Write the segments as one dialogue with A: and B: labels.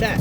A: that.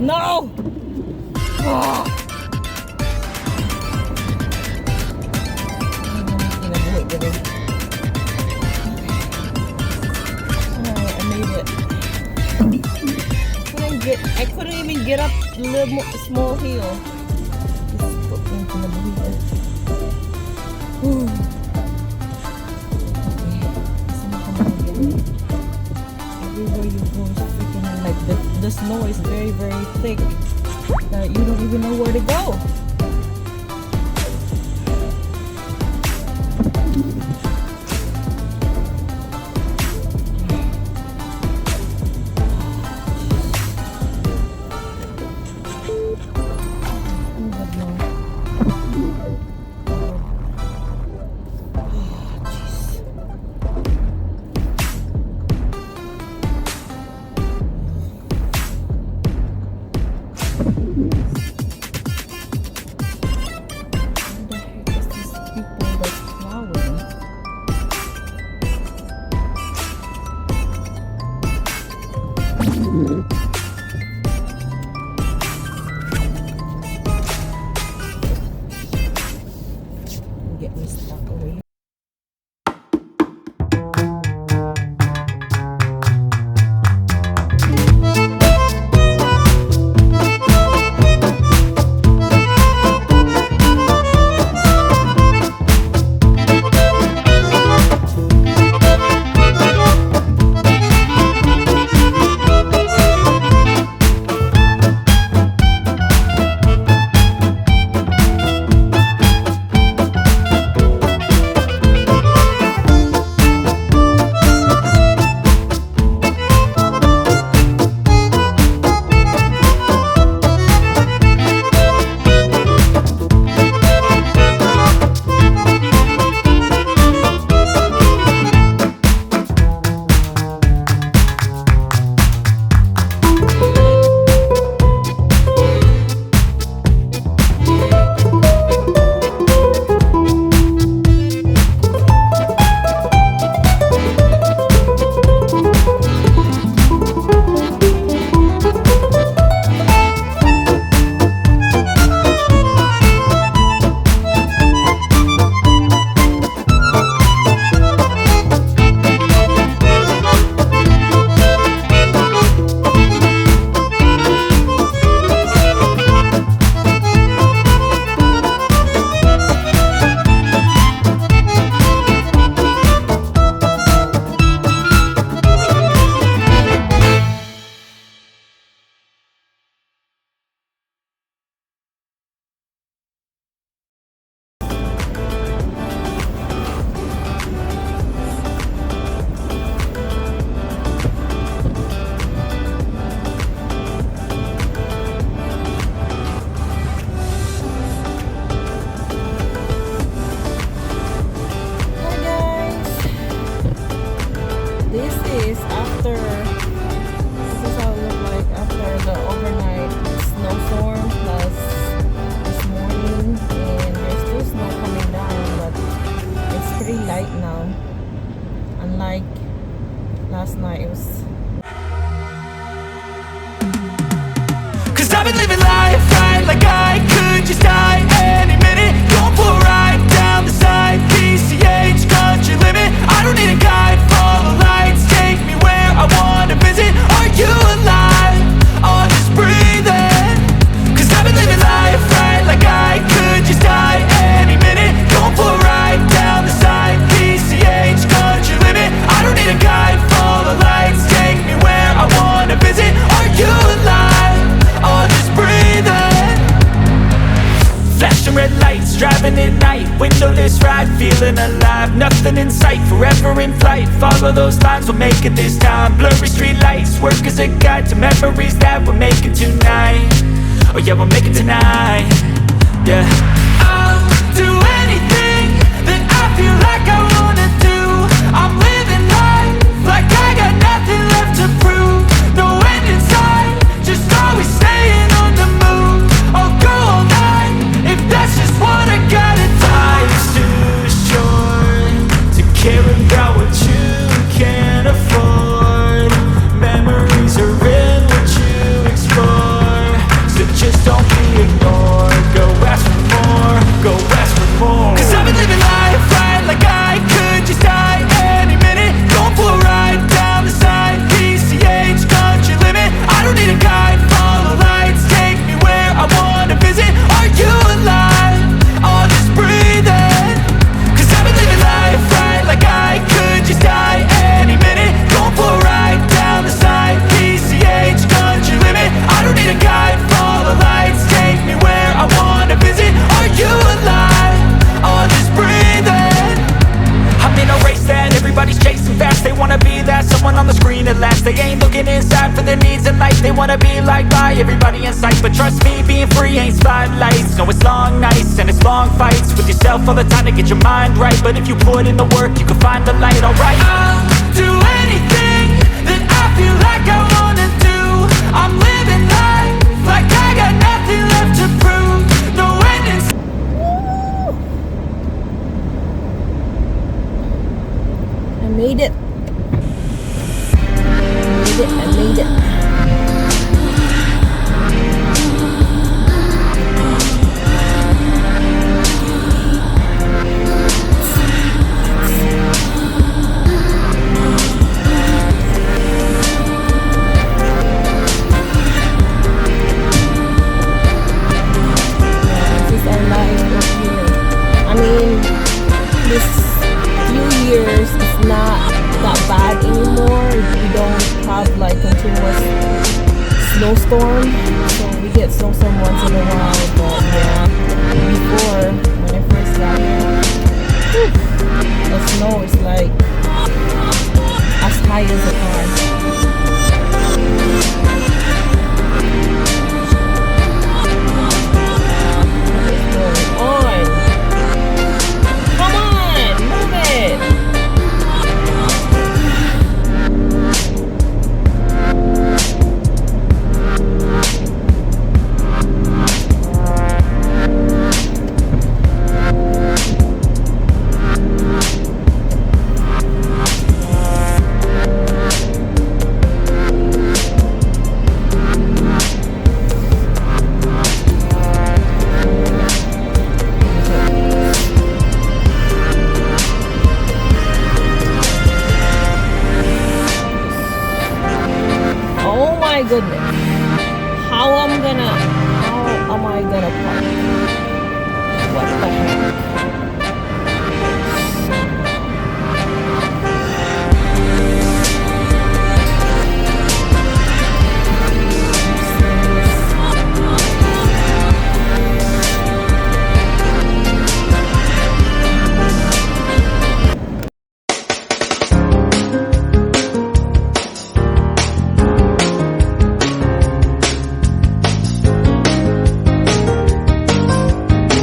A: No! Oh. I made it. I couldn't even get up the little small hill. Everywhere you go is freaking like the snow is very, very thick that you don't even know where to go. Get me stuck over here. light now, unlike last night. It was.
B: Cause I've been living life right like I could just die any minute. Going for a ride down the side, PCH country limit. I don't need a guide, follow lights, take me where I wanna visit. Are you alive? Or just breathing? Cause I've been living life right like I could just die any minute. Going for a ride down the side, PCH country limit. I don't need a guide, follow lights, take me where I wanna visit. Are you alive? Or just breathing? Flashing red lights, driving at night, windowless ride, feeling alive. Nothing in sight, forever in flight. Follow those lines, we'll make it this time. Blurry street lights, work as a guide to memories that we're making tonight. Oh yeah, we'll make it tonight. Yeah. I'll do anything that I feel like I wanna do. I'm living life like I got nothing left to prove. No end in sight, just always staying on the move. I'll go all night if that's just what I gotta do. Life's too short to care about what you can't afford. Memories are in what you explore, so just don't be ignored. Go ask for more, go ask for more. Cause I've been living life right like I could just die any minute. Going for a ride down the side, PCH country limit. I don't need a guide, follow lights, take me where I wanna visit. Are you alive? Or just breathing? Cause I've been living life right like I could just die any minute. Going for a ride down the side, PCH country limit. I don't need a guide, follow lights, take me where I wanna visit. Are you alive? Or just breathing? I'm in a race that everybody's chasing fast. They wanna be that someone on the screen at last. They ain't looking inside for their needs in life. They wanna be liked by everybody in sight. But trust me, being free ain't spotlights. No, it's long nights and it's long fights with yourself all the time to get your mind right. But if you put in the work, you can find the light, alright. I'll do anything that I feel like I wanna do. I'm living life like I got nothing left to prove. No end in sight.
A: I made it. I made it. This is our life over here. I mean, this few years is not that bad anymore. We don't have like continuous snowstorm, so we get snowstorm once in a while. But yeah, before when I first got here, the snow is like as high as a car. What is going on? Come on, move it. My goodness.